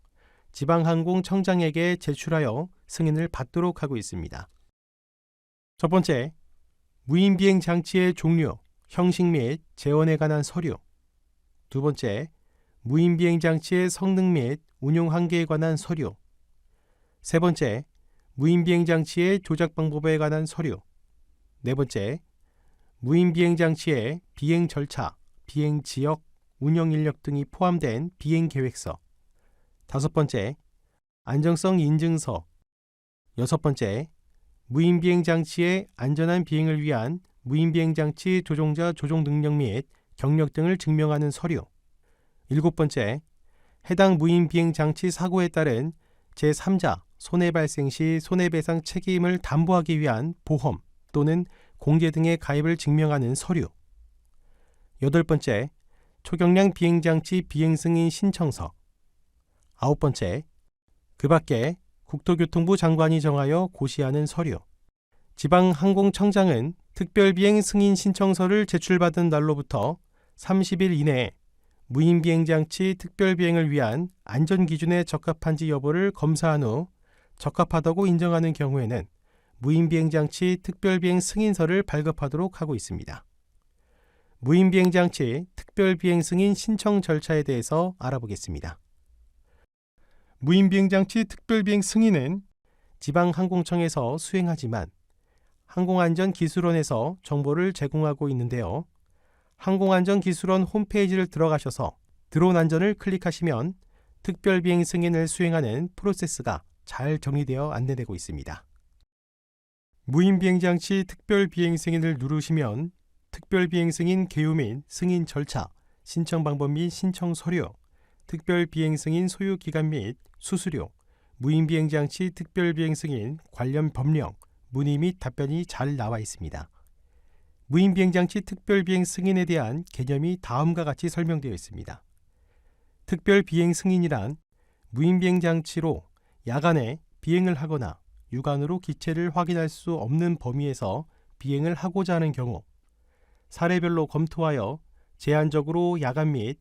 지방항공청장에게 제출하여 승인을 받도록 하고 있습니다. 첫 번째, 무인비행장치의 종류, 형식 및 재원에 관한 서류. 두 번째, 무인비행장치의 성능 및 운용 한계에 관한 서류. 세 번째, 무인비행장치의 조작 방법에 관한 서류. 네 번째, 무인비행장치의 비행 절차, 비행 지역, 운영 인력 등이 포함된 비행계획서. 다섯 번째, 안정성 인증서. 여섯 번째, 무인비행장치의 안전한 비행을 위한 무인비행장치 조종자 조종 능력 및 경력 등을 증명하는 서류. 일곱 번째, 해당 무인비행장치 사고에 따른 제3자 손해 발생 시 손해배상 책임을 담보하기 위한 보험 또는 공제 등의 가입을 증명하는 서류. 여덟 번째, 초경량 비행장치 비행승인 신청서. 아홉 번째, 그 밖에 국토교통부 장관이 정하여 고시하는 서류. 지방항공청장은 특별비행 승인 신청서를 제출받은 날로부터 30일 이내에 무인 비행장치 특별 비행을 위한 안전 기준에 적합한지 여부를 검사한 후 적합하다고 인정하는 경우에는 무인 비행장치 특별 비행 승인서를 발급하도록 하고 있습니다. 무인 비행장치 특별 비행 승인 신청 절차에 대해서 알아보겠습니다. 무인 비행장치 특별 비행 승인은 지방항공청에서 수행하지만 항공안전기술원에서 정보를 제공하고 있는데요. 항공안전기술원 홈페이지를 들어가셔서 드론 안전을 클릭하시면 특별 비행 승인을 수행하는 프로세스가 잘 정리되어 안내되고 있습니다. 무인 비행장치 특별 비행 승인을 누르시면 특별 비행 승인 개요 및 승인 절차, 신청 방법 및 신청 서류, 특별 비행 승인 소요 기간 및 수수료, 무인 비행장치 특별 비행 승인 관련 법령, 문의 및 답변이 잘 나와 있습니다. 무인 비행장치 특별 비행 승인에 대한 개념이 다음과 같이 설명되어 있습니다. 특별 비행 승인이란 무인 비행장치로 야간에 비행을 하거나 육안으로 기체를 확인할 수 없는 범위에서 비행을 하고자 하는 경우 사례별로 검토하여 제한적으로 야간 및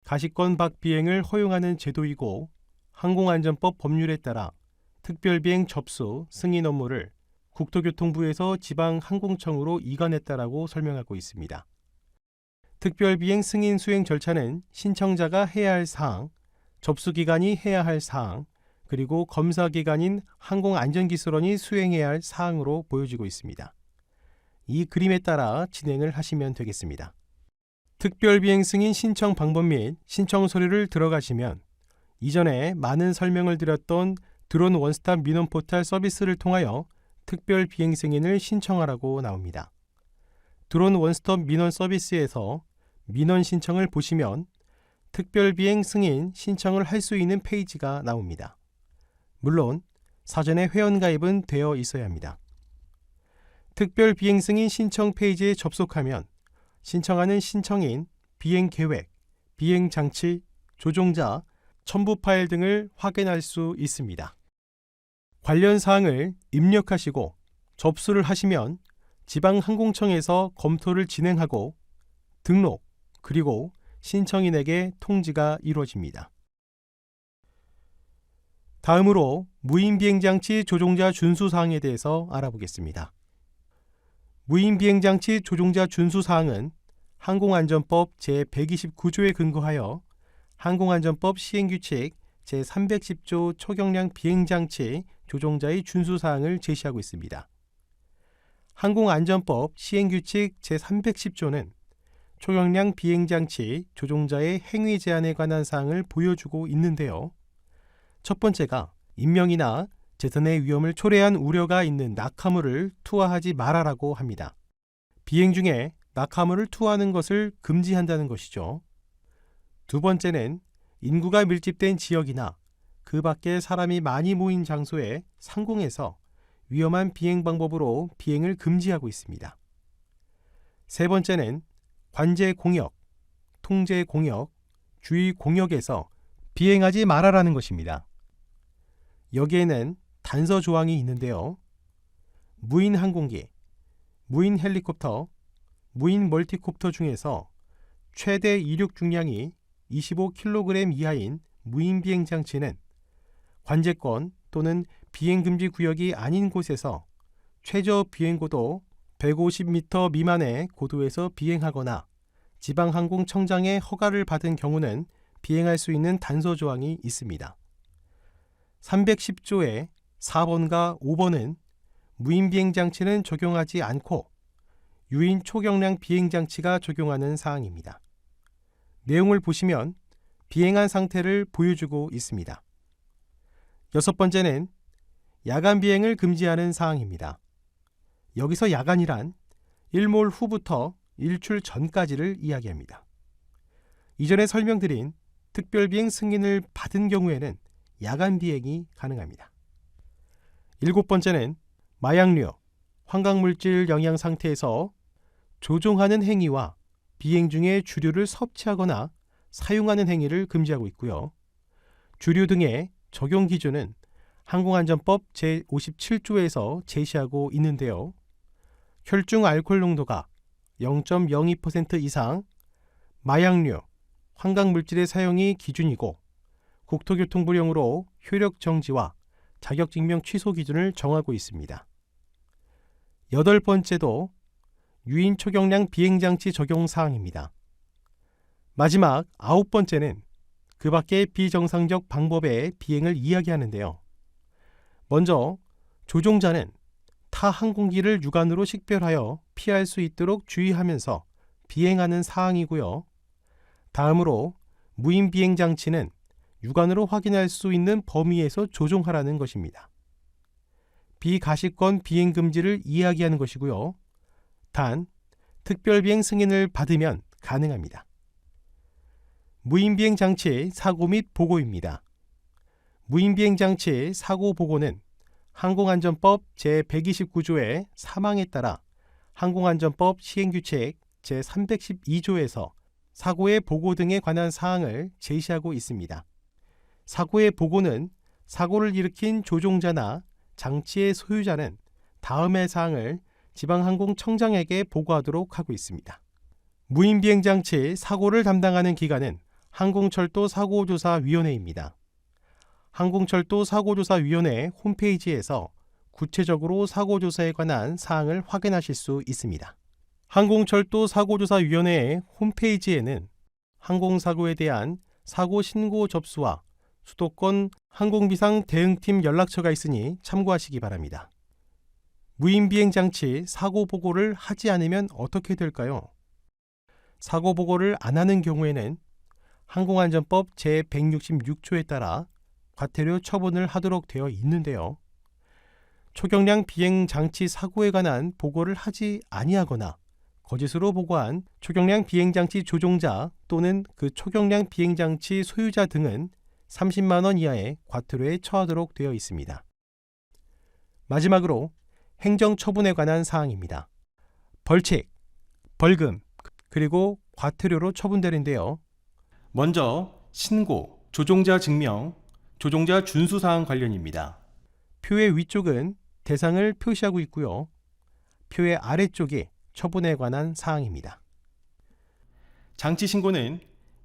가시권 밖 비행을 허용하는 제도이고 항공안전법 법률에 따라 특별비행 접수, 승인 업무를 국토교통부에서 지방항공청으로 이관했다라고 설명하고 있습니다. 특별비행 승인 수행 절차는 신청자가 해야 할 사항, 접수기관이 해야 할 사항, 그리고 검사기관인 항공안전기술원이 수행해야 할 사항으로 보여지고 있습니다. 이 그림에 따라 진행을 하시면 되겠습니다. 특별비행 승인 신청 방법 및 신청 서류를 들어가시면 이전에 많은 설명을 드렸던 드론 원스톱 민원 포털 서비스를 통하여 특별 비행 승인을 신청하라고 나옵니다. 드론 원스톱 민원 서비스에서 민원 신청을 보시면 특별 비행 승인 신청을 할 수 있는 페이지가 나옵니다. 물론 사전에 회원가입은 되어 있어야 합니다. 특별 비행 승인 신청 페이지에 접속하면 신청하는 신청인, 비행 계획, 비행 장치, 조종자, 첨부 파일 등을 확인할 수 있습니다. 관련 사항을 입력하시고 접수를 하시면 지방항공청에서 검토를 진행하고 등록, 그리고 신청인에게 통지가 이루어집니다. 다음으로 무인비행장치 조종자 준수사항에 대해서 알아보겠습니다. 무인비행장치 조종자 준수사항은 항공안전법 제129조에 근거하여 항공안전법 시행규칙 제310조 초경량 비행장치 조종자의 준수사항을 제시하고 있습니다. 항공안전법 시행규칙 제310조는 초경량 비행장치 조종자의 행위 제한에 관한 사항을 보여주고 있는데요. 첫 번째가 인명이나 재산의 위험을 초래한 우려가 있는 낙하물을 투하하지 말아라고 합니다. 비행 중에 낙하물을 투하하는 것을 금지한다는 것이죠. 두 번째는 인구가 밀집된 지역이나 그 밖에 사람이 많이 모인 장소에 상공에서 위험한 비행 방법으로 비행을 금지하고 있습니다. 세 번째는 관제 공역, 통제 공역, 주의 공역에서 비행하지 말아라는 것입니다. 여기에는 단서 조항이 있는데요. 무인 항공기, 무인 헬리콥터, 무인 멀티콥터 중에서 최대 이륙 중량이 25kg 이하인 무인 비행장치는 관제권 또는 비행금지 구역이 아닌 곳에서 최저 비행고도 150m 미만의 고도에서 비행하거나 지방항공청장의 허가를 받은 경우는 비행할 수 있는 단서 조항이 있습니다. 310조의 4번과 5번은 무인 비행장치는 적용하지 않고 유인 초경량 비행장치가 적용하는 사항입니다. 내용을 보시면 비행한 상태를 보여주고 있습니다. 여섯 번째는 야간 비행을 금지하는 사항입니다. 여기서 야간이란 일몰 후부터 일출 전까지를 이야기합니다. 이전에 설명드린 특별비행 승인을 받은 경우에는 야간 비행이 가능합니다. 일곱 번째는 마약류, 환각물질 영양 상태에서 조종하는 행위와 비행 중에 주류를 섭취하거나 사용하는 행위를 금지하고 있고요. 주류 등의 적용 기준은 항공안전법 제57조에서 제시하고 있는데요. 혈중 알코올 농도가 0.02% 이상, 마약류, 환각물질의 사용이 기준이고 국토교통부령으로 효력 정지와 자격증명 취소 기준을 정하고 있습니다. 8번째도 유인 초경량 비행장치 적용 사항입니다. 마지막 9번째는 그 밖의 비정상적 방법의 비행을 이야기하는데요. 먼저 조종자는 타 항공기를 육안으로 식별하여 피할 수 있도록 주의하면서 비행하는 사항이고요. 다음으로 무인 비행 장치는 육안으로 확인할 수 있는 범위에서 조종하라는 것입니다. 비가시권 비행 금지를 이야기하는 것이고요. 단 특별비행 승인을 받으면 가능합니다. 무인비행 장치 사고 및 보고입니다. 무인비행 장치 사고 보고는 항공안전법 제129조의 사망에 따라 항공안전법 시행규칙 제312조에서 사고의 보고 등에 관한 사항을 제시하고 있습니다. 사고의 보고는 사고를 일으킨 조종자나 장치의 소유자는 다음의 사항을 지방항공청장에게 보고하도록 하고 있습니다. 무인비행장치 사고를 담당하는 기관은 항공철도사고조사위원회입니다. 항공철도사고조사위원회 홈페이지에서 구체적으로 사고조사에 관한 사항을 확인하실 수 있습니다. 항공철도사고조사위원회의 홈페이지에는 항공사고에 대한 사고 신고 접수와 수도권 항공비상 대응팀 연락처가 있으니 참고하시기 바랍니다. 무인비행장치 사고 보고를 하지 않으면 어떻게 될까요? 사고 보고를 안 하는 경우에는 항공안전법 제166조에 따라 과태료 처분을 하도록 되어 있는데요. 초경량 비행장치 사고에 관한 보고를 하지 아니하거나 거짓으로 보고한 초경량 비행장치 조종자 또는 그 초경량 비행장치 소유자 등은 30만 원 이하의 과태료에 처하도록 되어 있습니다. 마지막으로 행정처분에 관한 사항입니다. 벌칙, 벌금, 그리고 과태료로 처분되는데요. 먼저 신고, 조종자 증명, 조종자 준수사항 관련입니다. 표의 위쪽은 대상을 표시하고 있고요. 표의 아래쪽이 처분에 관한 사항입니다. 장치 신고는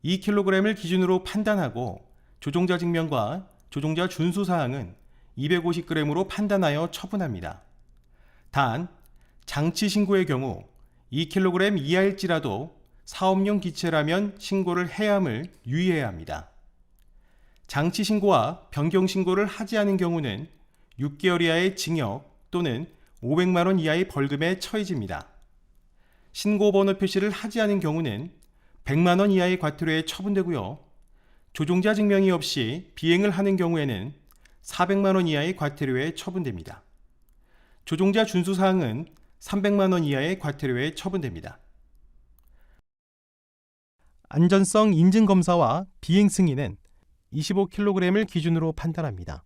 2kg을 기준으로 판단하고 조종자 증명과 조종자 준수사항은 250g으로 판단하여 처분합니다. 단, 장치 신고의 경우 2kg 이하일지라도 사업용 기체라면 신고를 해야 함을 유의해야 합니다. 장치 신고와 변경 신고를 하지 않은 경우는 6개월 이하의 징역 또는 500만 원 이하의 벌금에 처해집니다. 신고 번호 표시를 하지 않은 경우는 100만 원 이하의 과태료에 처분되고요. 조종자 증명이 없이 비행을 하는 경우에는 400만 원 이하의 과태료에 처분됩니다. 조종자 준수사항은 300만 원 이하의 과태료에 처분됩니다. 안전성 인증검사와 비행 승인은 25kg을 기준으로 판단합니다.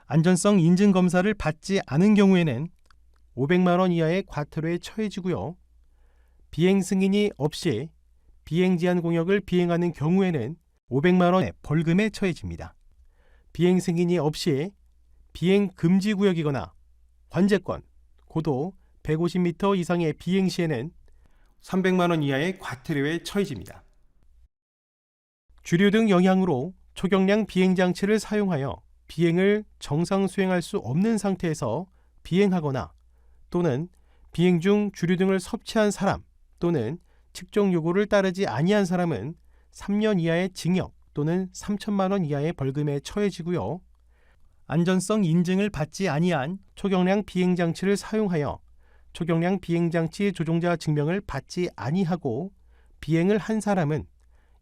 안전성 인증검사를 받지 않은 경우에는 500만 원 이하의 과태료에 처해지고요. 비행 승인이 없이 비행 제한 공역을 비행하는 경우에는 500만 원의 벌금에 처해집니다. 비행 승인이 없이 비행 금지 구역이거나 관제권, 고도 150m 이상의 비행 시에는 300만 원 이하의 과태료에 처해집니다. 주류 등 영향으로 초경량 비행장치를 사용하여 비행을 정상 수행할 수 없는 상태에서 비행하거나 또는 비행 중 주류 등을 섭취한 사람 또는 측정 요구를 따르지 아니한 사람은 3년 이하의 징역 또는 3천만 원 이하의 벌금에 처해지고요. 안전성 인증을 받지 아니한 초경량 비행장치를 사용하여 초경량 비행장치 조종자 증명을 받지 아니하고 비행을 한 사람은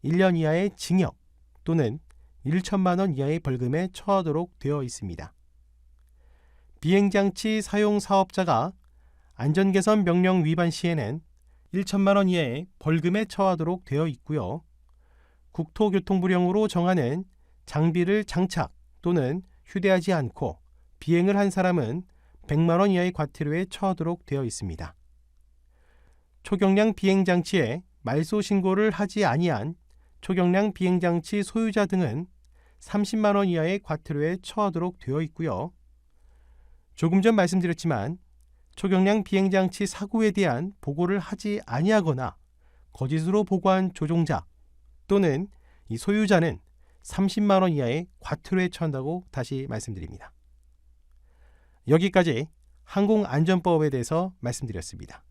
1년 이하의 징역 또는 1천만 원 이하의 벌금에 처하도록 되어 있습니다. 비행장치 사용 사업자가 안전개선 명령 위반 시에는 1천만 원 이하의 벌금에 처하도록 되어 있고요. 국토교통부령으로 정하는 장비를 장착 또는 휴대하지 않고 비행을 한 사람은 100만 원 이하의 과태료에 처하도록 되어 있습니다. 초경량 비행장치에 말소 신고를 하지 아니한 초경량 비행장치 소유자 등은 30만 원 이하의 과태료에 처하도록 되어 있고요. 조금 전 말씀드렸지만 초경량 비행장치 사고에 대한 보고를 하지 아니하거나 거짓으로 보고한 조종자 또는 이 소유자는 30만 원 이하의 과태료에 처한다고 다시 말씀드립니다. 여기까지 항공안전법에 대해서 말씀드렸습니다.